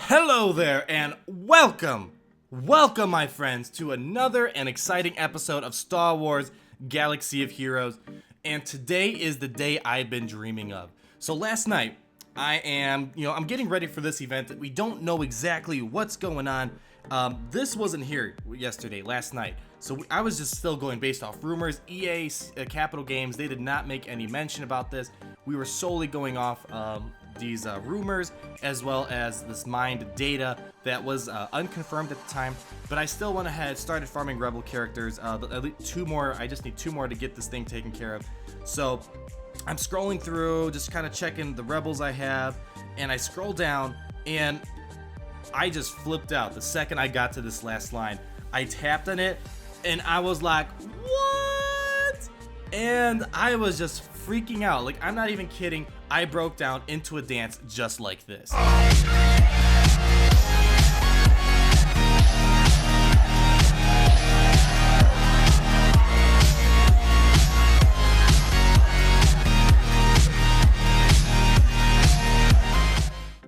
Hello there and welcome my friends to another and exciting episode of Star Wars Galaxy of Heroes. And today is the day I've been dreaming of. So last night I'm getting ready for this event that we don't know exactly what's going on. This wasn't here last night. So I was just still going based off rumors. EA, Capital Games, they did not make any mention about this. We were solely going off these rumors, as well as this mined data that was unconfirmed at the time. But I still went ahead, started farming rebel characters. At least two more. I just need two more to get this thing taken care of. So I'm scrolling through, just kind of checking the rebels I have, and I scroll down, and I just flipped out the second I got to this last line. I tapped on it, and I was like, what? And I was just freaking out. Like, I'm not even kidding. I broke down into a dance just like this.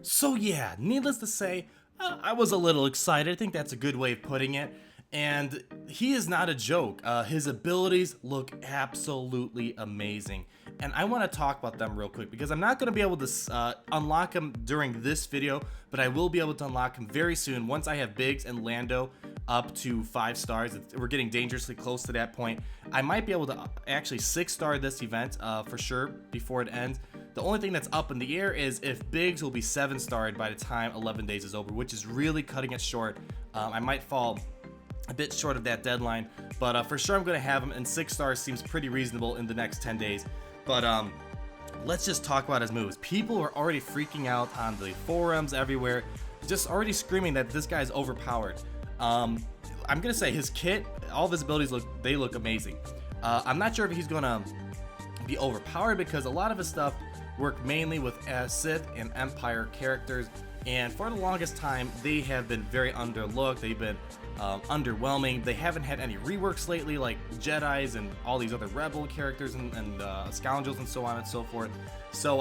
So yeah, needless to say, I was a little excited. I think that's a good way of putting it. And he is not a joke. His abilities look absolutely amazing. And I want to talk about them real quick because I'm not going to be able to unlock him during this video, but I will be able to unlock him very soon once I have Biggs and Lando up to 5 stars. We're getting dangerously close to that point. I might be able to actually 6-star this event for sure before it ends. The only thing that's up in the air is if Biggs will be 7-starred by the time 11 days is over, which is really cutting it short. I might fall a bit short of that deadline, but for sure I'm going to have him, and 6 stars seems pretty reasonable in the next 10 days. But let's just talk about his moves. People are already freaking out on the forums everywhere, just already screaming that this guy's overpowered. I'm gonna say his kit, all of his abilities look amazing. I'm not sure if he's gonna be overpowered because a lot of his stuff work mainly with Sith and Empire characters, and for the longest time they have been very underlooked. They've been underwhelming. They haven't had any reworks lately, like Jedis and all these other rebel characters and scoundrels and so on and so forth. So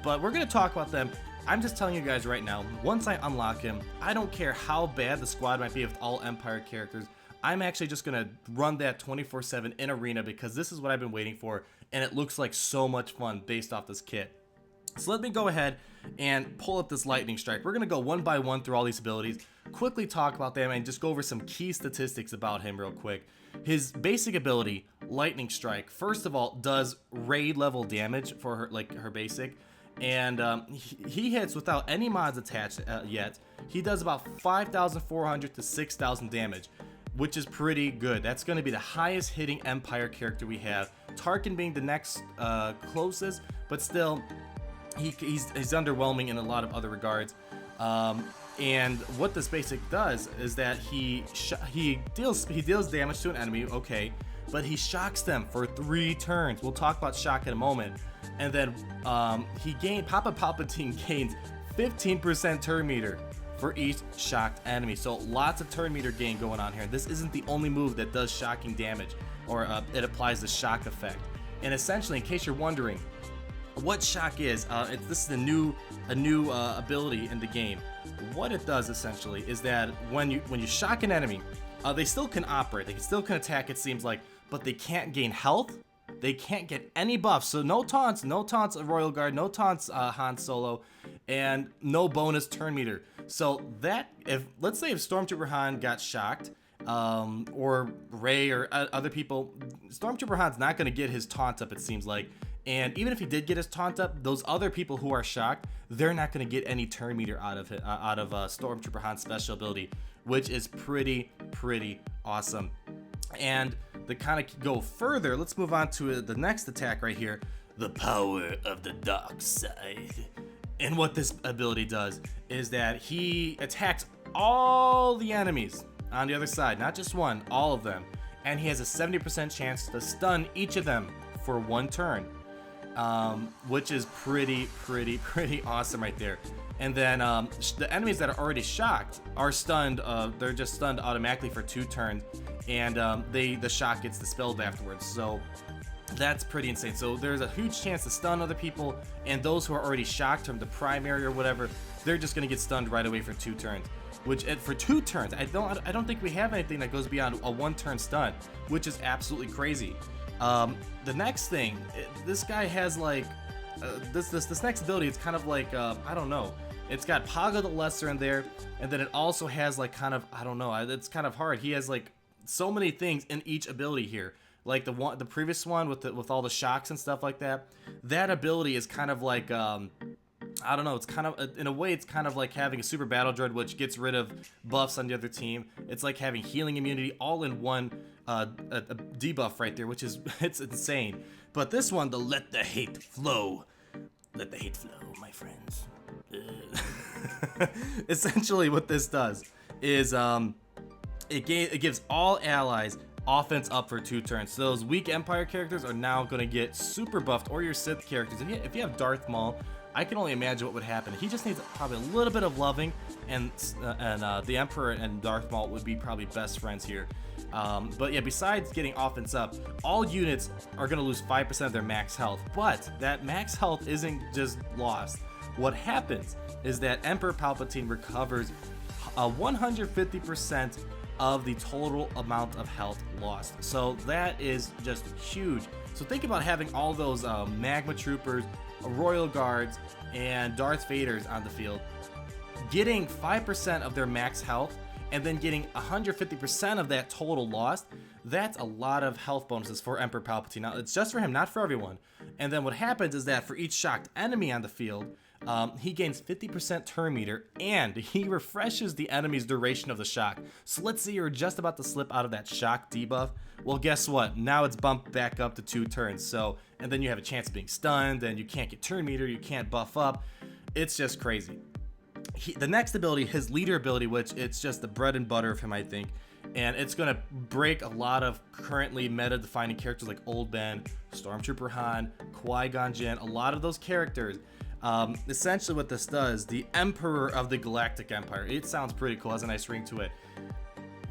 but we're gonna talk about them. I'm just telling you guys right now, once I unlock him, I don't care how bad the squad might be with all Empire characters. I'm actually just gonna run that 24/7 in arena because this is what I've been waiting for, and it looks like so much fun based off this kit. So let me go ahead and pull up this lightning strike. We're gonna go one by one through all these abilities, quickly talk about them, and just go over some key statistics about him real quick. His basic ability, lightning strike, first of all, does raid level damage for her basic, and he hits without any mods attached yet. He does about 5,400 to 6,000 damage, which is pretty good. That's going to be the highest hitting Empire character we have. Tarkin being the next closest, but still he's underwhelming in a lot of other regards. And what this basic does is that he deals damage to an enemy, okay, but he shocks them for 3 turns. We'll talk about shock in a moment. And then Papa Palpatine gains 15% turn meter for each shocked enemy. So lots of turn meter gain going on here. This isn't the only move that does shocking damage, or it applies the shock effect. And essentially, in case you're wondering what shock is, this is a new ability in the game. What it does essentially is that when you shock an enemy, they still can operate, they still can attack, it seems like, but they can't gain health, they can't get any buffs. So no taunts Royal Guard, no taunts Han Solo, and no bonus turn meter. So that, let's say if Stormtrooper Han got shocked, or Rey or other people, Stormtrooper Han's not going to get his taunt up, it seems like. And even if he did get his taunt up, those other people who are shocked, they're not going to get any turn meter out of Stormtrooper Han's special ability, which is pretty awesome. And to kind of go further, let's move on to the next attack right here, the power of the dark side. And what this ability does is that he attacks all the enemies on the other side, not just one, all of them, and he has a 70% chance to stun each of them for 1 turn. Which is pretty awesome right there. And then the enemies that are already shocked are stunned. They're just stunned automatically for 2 turns, and the shock gets dispelled afterwards. So That's pretty insane. So there's a huge chance to stun other people, and those who are already shocked from the primary or whatever, they're just gonna get stunned right away for 2 turns. Which for 2 turns, I don't think we have anything that goes beyond a 1-turn stun, which is absolutely crazy. The next thing, this guy has like this next ability. It's kind of like I don't know. It's got Paga the Lesser in there, and then it also has like kind of, I don't know. It's kind of hard. He has like so many things in each ability here. Like the previous one with all the shocks and stuff like that. That ability is kind of like I don't know. It's kind of, in a way, it's kind of like having a super battle droid, which gets rid of buffs on the other team. It's like having healing immunity all in one a debuff right there, which is it's insane. But this one, the let the hate flow, let the hate flow, my friends. Essentially, what this does is it gives all allies offense up for 2 turns. So those weak Empire characters are now going to get super buffed, or your Sith characters. If you have Darth Maul, I can only imagine what would happen. He just needs probably a little bit of loving, and the Emperor and Darth Maul would be probably best friends here. But yeah, besides getting offense up, all units are going to lose 5% of their max health. But that max health isn't just lost. What happens is that Emperor Palpatine recovers 150% of the total amount of health lost. So that is just huge. So think about having all those magma troopers, royal guards, and Darth Vaders on the field, getting 5% of their max health, and then getting 150% of that total lost. That's a lot of health bonuses for Emperor Palpatine. Now, it's just for him, not for everyone. And then what happens is that for each shocked enemy on the field, he gains 50% turn meter, and he refreshes the enemy's duration of the shock. So let's say you're just about to slip out of that shock debuff. Well, guess what? Now it's bumped back up to 2 turns. So, and then you have a chance of being stunned, and you can't get turn meter, you can't buff up. It's just crazy. The next ability, his leader ability, which it's just the bread and butter of him, I think. And it's going to break a lot of currently meta-defining characters like Old Ben, Stormtrooper Han, Qui-Gon Jinn, a lot of those characters. Essentially what this does, the Emperor of the Galactic Empire, it sounds pretty cool, has a nice ring to it.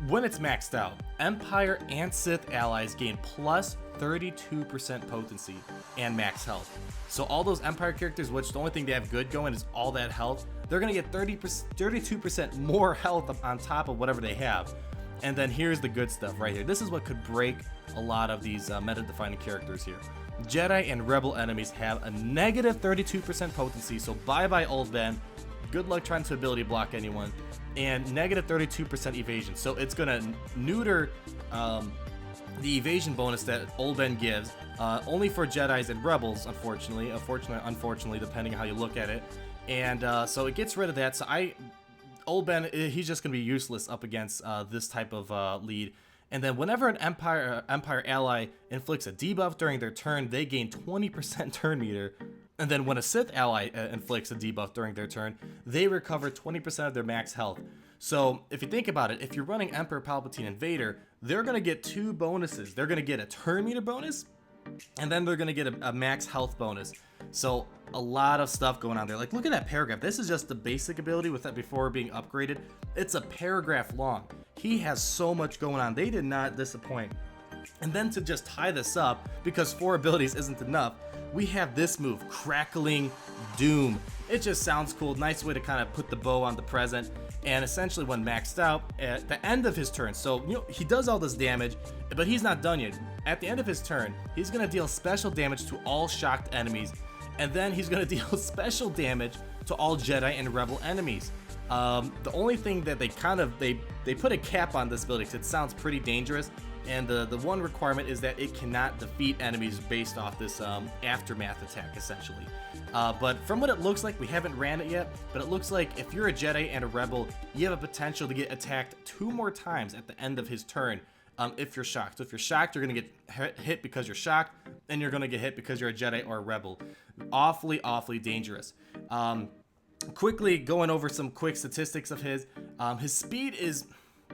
When it's maxed out, Empire and Sith allies gain plus 32% potency and max health. So all those Empire characters, which the only thing they have good going is all that health, they're going to get 32% more health on top of whatever they have. And then here's the good stuff right here. This is what could break a lot of these meta-defining characters here. Jedi and Rebel enemies have a negative 32% potency, so bye-bye Old Ben. Good luck trying to ability block anyone. And negative 32% evasion. So it's going to neuter the evasion bonus that Old Ben gives, only for Jedis and Rebels, unfortunately, depending on how you look at it. And so it gets rid of that. So Old Ben, he's just going to be useless up against this type of lead. And then whenever an Empire ally inflicts a debuff during their turn, they gain 20% turn meter. And then when a Sith ally inflicts a debuff during their turn, they recover 20% of their max health. So if you think about it, if you're running Emperor Palpatine and Vader, they're going to get 2 bonuses. They're going to get a turn meter bonus, and then they're going to get a max health bonus. So a lot of stuff going on there. Like, look at that paragraph. This is just the basic ability with that before being upgraded. It's a paragraph long. He has so much going on. They did not disappoint. And then to just tie this up, because 4 abilities isn't enough, we have this move, Crackling Doom. It just sounds cool. Nice way to kind of put the bow on the present. And essentially when maxed out, at the end of his turn, so he does all this damage, but he's not done yet. At the end of his turn, he's going to deal special damage to all shocked enemies. And then he's going to deal special damage to all Jedi and Rebel enemies. The only thing that they put a cap on this ability because it sounds pretty dangerous, and the one requirement is that it cannot defeat enemies based off this aftermath attack, essentially. But from what it looks like, we haven't ran it yet, but it looks like if you're a Jedi and a Rebel, you have a potential to get attacked 2 more times at the end of his turn. If you're shocked. So if you're shocked, you're going to get hit because you're shocked, and you're going to get hit because you're a Jedi or a Rebel. Awfully dangerous. Quickly going over some quick statistics of his speed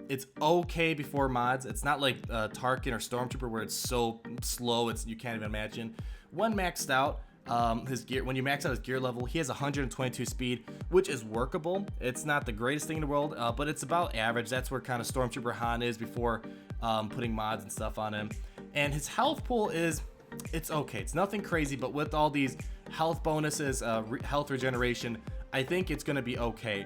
it's okay before mods. It's not like Tarkin or Stormtrooper where it's so slow you can't even imagine. When maxed out, when you max out his gear level, he has 122 speed, which is workable. It's not the greatest thing in the world, but it's about average. That's where kind of Stormtrooper Han is before putting mods and stuff on him. And his health pool is it's okay. It's nothing crazy, but with all these health bonuses, health regeneration, I think it's gonna be okay.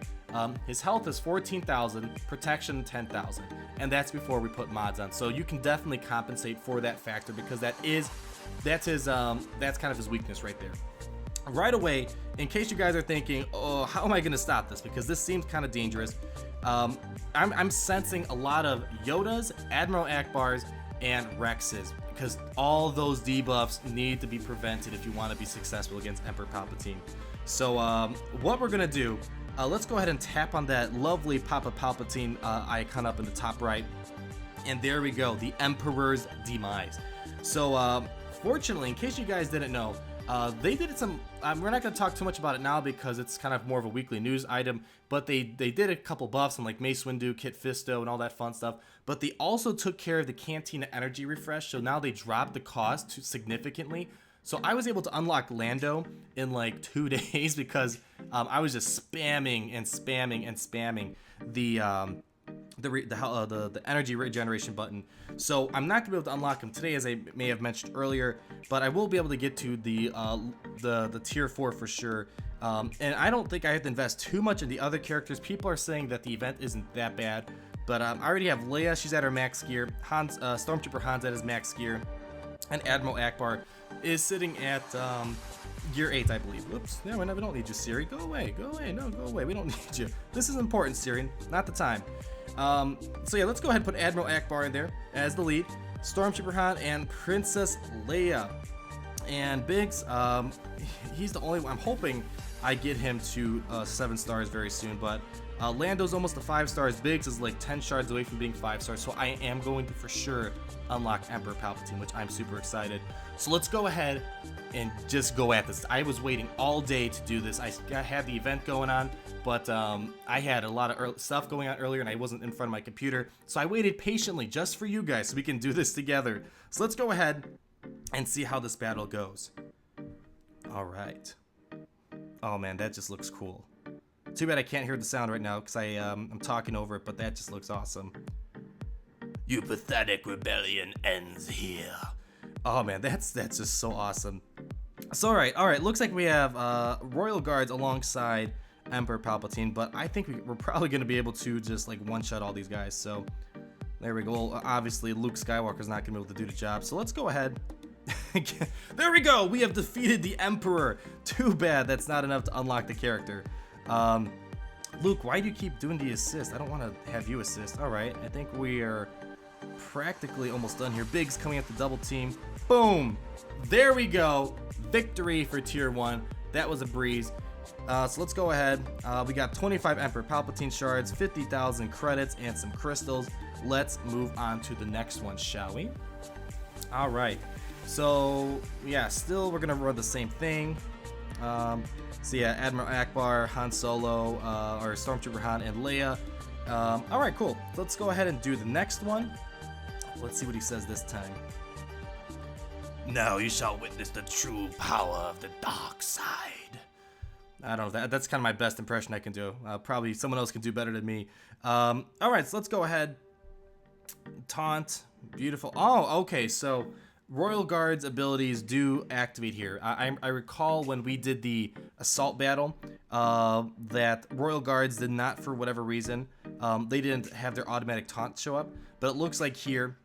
His health is 14,000, protection 10,000, and that's before we put mods on. So you can definitely compensate for that factor because that's kind of his weakness right there. Right away, in case you guys are thinking, oh, how am I gonna stop this? Because this seems kind of dangerous. I'm sensing a lot of Yodas, Admiral Akbars, and Rexes, because all those debuffs need to be prevented if you want to be successful against Emperor Palpatine. So what we're gonna do, let's go ahead and tap on that lovely Papa Palpatine icon up in the top right, and there we go, the Emperor's demise. So fortunately, in case you guys didn't know, they did some, we're not going to talk too much about it now because it's kind of more of a weekly news item, but they did a couple buffs on like Mace Windu, Kit Fisto, and all that fun stuff, but they also took care of the Cantina energy refresh, so now they dropped the cost significantly. So I was able to unlock Lando in like 2 days because I was just spamming and spamming and spamming the energy regeneration button. So I'm not gonna be able to unlock him today, as I may have mentioned earlier, but I will be able to get to the tier 4 for sure. And I don't think I have to invest too much in the other characters. People are saying that the event isn't that bad, but I already have Leia. She's at her max gear. Stormtrooper Han's at his max gear, and Admiral Akbar is sitting at gear 8, I believe. Whoops. No, we don't need you, Siri. Go away. Go away. No, go away. We don't need you. This is important, Siri. Not the time. So yeah, let's go ahead and put Admiral Akbar in there as the lead, Stormtrooper Han, and Princess Leia. And Biggs, he's the only one. I'm hoping I get him to 7 stars very soon, but Lando's almost to 5 stars. Biggs is like 10 shards away from being 5 stars, so I am going to for sure unlock Emperor Palpatine, which I'm super excited. So let's go ahead and just go at this. I was waiting all day to do this. I had the event going on, but I had a lot of stuff going on earlier and I wasn't in front of my computer, so I waited patiently just for you guys so we can do this together. So let's go ahead and see how this battle goes. All right. Oh man, that just looks cool. Too bad I can't hear the sound right now because I'm talking over it, but that just looks awesome. Your pathetic rebellion ends here. Oh man, that's just so awesome. So all right, looks like we have Royal Guards alongside Emperor Palpatine, but I think we're probably going to be able to just like one-shot all these guys. So there we go. Well, obviously Luke Skywalker's not going to be able to do the job, so let's go ahead. There we go. We have defeated the Emperor. Too bad that's not enough to unlock the character. Luke, why do you keep doing the assist? I don't want to have you assist. All right, I think we are practically almost done here. Biggs coming at the double team. Boom. There we go. Victory for tier 1. That was a breeze. So let's go ahead. We got 25 Emperor Palpatine shards, 50,000 credits, and some crystals. Let's move on to the next one, shall we? All right. So yeah, still we're gonna run the same thing. So yeah, Admiral Akbar, Han Solo, or Stormtrooper Han, and Leia. All right, cool. So let's go ahead and do the next one. Let's see what he says this time. Now you shall witness the true power of the dark side. I don't know, that's kind of my best impression I can do. Probably someone else can do better than me. All right, so let's go ahead. Taunt, beautiful. Oh, okay, so Royal Guard's abilities do activate here. I recall when we did the assault battle that Royal Guards did not, for whatever reason, they didn't have their automatic taunt show up. But it looks like here,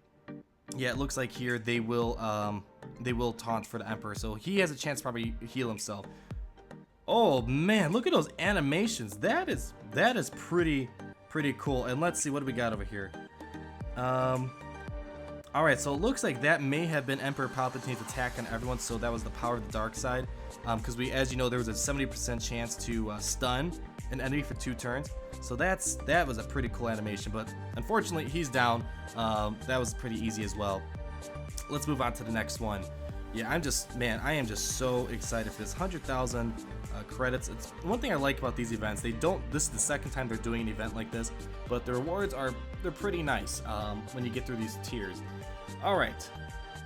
yeah, it looks like here they will taunt for the Emperor, so he has a chance to probably heal himself. Oh man, look at those animations. That is pretty cool. And let's see, what do we got over here? All right, so it looks like that may have been Emperor Palpatine's attack on everyone, so that was the power of the dark side. Because as you know, there was a 70% chance to stun an enemy for 2 turns. So that was a pretty cool animation, but unfortunately he's down. That was pretty easy as well. Let's move on to the next one. Yeah, I am just so excited for this. 100,000 credits. It's one thing I like about these events. This is the second time they're doing an event like this, but the rewards they're pretty nice when you get through these tiers. All right,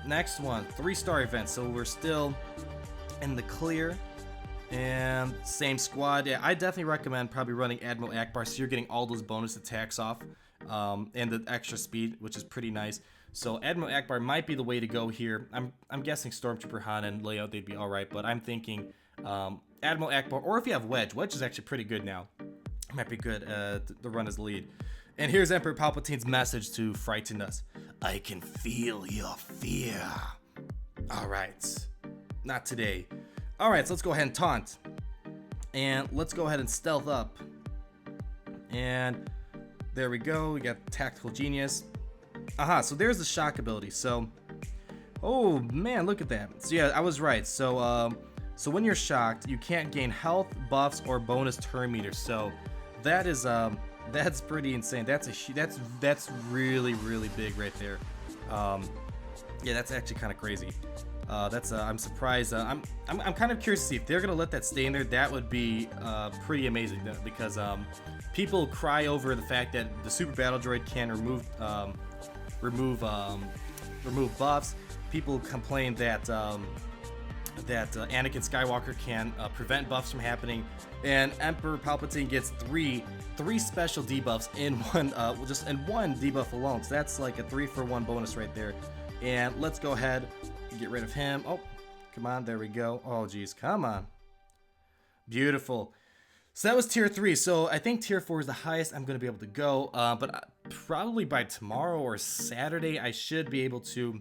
next one, 3-star event. So we're still in the clear and same squad. Yeah, I definitely recommend probably running Admiral Akbar, so you're getting all those bonus attacks off and the extra speed, which is pretty nice. So Admiral Akbar might be the way to go here. I'm guessing Stormtrooper Han and Leia, they'd be all right, but I'm thinking Admiral Akbar, or if you have Wedge. Wedge is actually pretty good now. Might be good to run as lead. And here's Emperor Palpatine's message to frighten us. I can feel your fear. All right. Not today. All right, so let's go ahead and taunt. And let's go ahead and stealth up. And there we go. We got Tactical Genius. Aha, so there's the shock ability. So, oh man, look at that. So yeah, I was right. So when you're shocked, you can't gain health, buffs, or bonus turn meters. So that is that's pretty insane. That's really big right there. Yeah, that's actually kind of crazy. I'm surprised. I'm kind of curious to see if they're gonna let that stay in there. That would be pretty amazing because people cry over the fact that the Super Battle Droid can remove buffs. People complain that Anakin Skywalker can prevent buffs from happening, and Emperor Palpatine gets three special debuffs in one, just in one debuff alone. So that's like a 3-for-1 bonus right there. And let's go ahead and get rid of him. Oh, come on, there we go. Oh, geez, come on. Beautiful. So that was tier 3. So I think tier 4 is the highest I'm going to be able to go. But probably by tomorrow or Saturday, I should be able to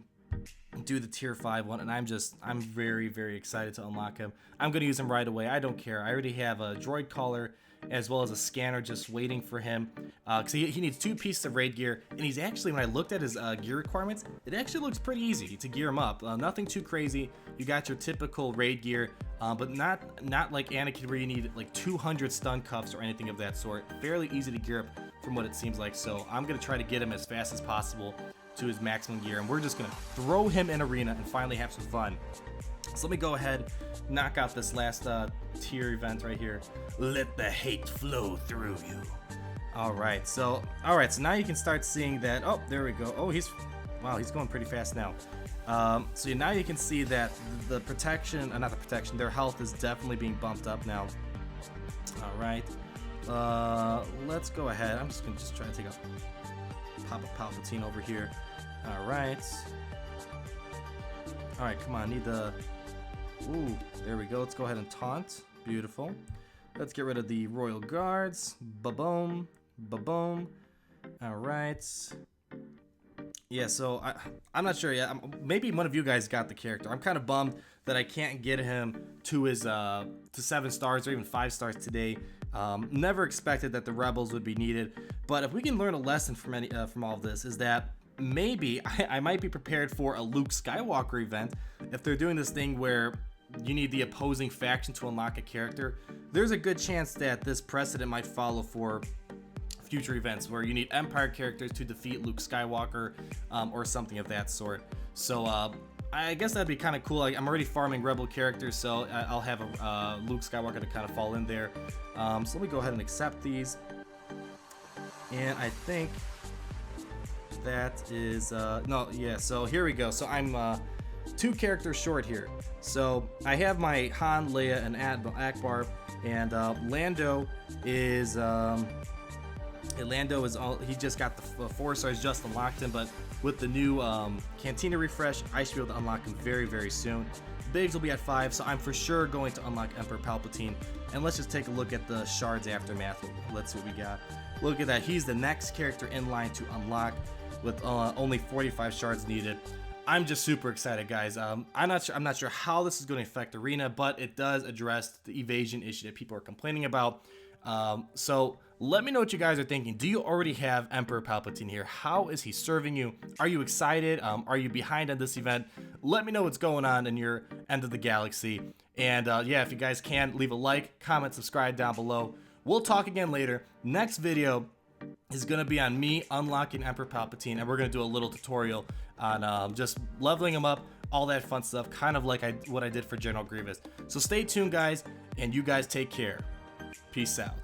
do the tier 5 one, and I'm very excited to unlock him. I'm going to use him right away. I don't care. I already have a droid collar as well as a scanner just waiting for him, because he needs 2 pieces of raid gear, and he's actually, when I looked at his gear requirements, it actually looks pretty easy to gear him up. Nothing too crazy. You got your typical raid gear, but not like Anakin where you need like 200 stun cuffs or anything of that sort. Fairly easy to gear up from what it seems like, so I'm going to try to get him as fast as possible to his maximum gear, and we're just gonna throw him in arena and finally have some fun. So let me go ahead, knock out this last tier event right here. Let the hate flow through you. All right, so now you can start seeing that. Oh, there we go. Oh, he's going pretty fast now. So now you can see that the protection, not the protection, their health is definitely being bumped up now. All right, let's go ahead. I'm just gonna try to take a Papa Palpatine over here. All right, come on, need the, ooh, there we go. Let's go ahead and taunt. Beautiful. Let's get rid of the Royal Guards. Ba-boom, ba-boom. All right. Yeah, so I'm not sure yet. Maybe one of you guys got the character. I'm kind of bummed that I can't get him to his to 7 stars or even 5 stars today. Never expected that the rebels would be needed, but if we can learn a lesson from all of this, is that maybe I might be prepared for a Luke Skywalker event. If they're doing this thing where you need the opposing faction to unlock a character, there's a good chance that this precedent might follow for future events where you need Empire characters to defeat Luke Skywalker, or something of that sort. So I guess that'd be kind of cool. I'm already farming Rebel characters, so I'll have a Luke Skywalker to kind of fall in there. So let me go ahead and accept these. And I think that is, no, yeah, so here we go. So I'm 2 characters short here. So I have my Han, Leia, and Admiral Akbar, and Lando is all, he just got the 4 stars, just unlocked him, but with the new Cantina refresh, I should be able to unlock him very soon. Biggs will be at 5, so I'm for sure going to unlock Emperor Palpatine. And let's just take a look at the Shards Aftermath. Let's see what we got. Look at that, he's the next character in line to unlock with only 45 shards needed. I'm just super excited, guys. I'm not sure how this is going to affect Arena, but it does address the evasion issue that people are complaining about. So let me know what you guys are thinking. Do you already have Emperor Palpatine here? How is he serving you? Are you excited? Are you behind on this event? Let me know what's going on in your end of the galaxy. And yeah, if you guys can, leave a like, comment, subscribe down below. We'll talk again later. Next video is going to be on me unlocking Emperor Palpatine, and we're going to do a little tutorial on just leveling him up, all that fun stuff, kind of like what I did for General Grievous. So stay tuned, guys, and you guys take care. Peace out.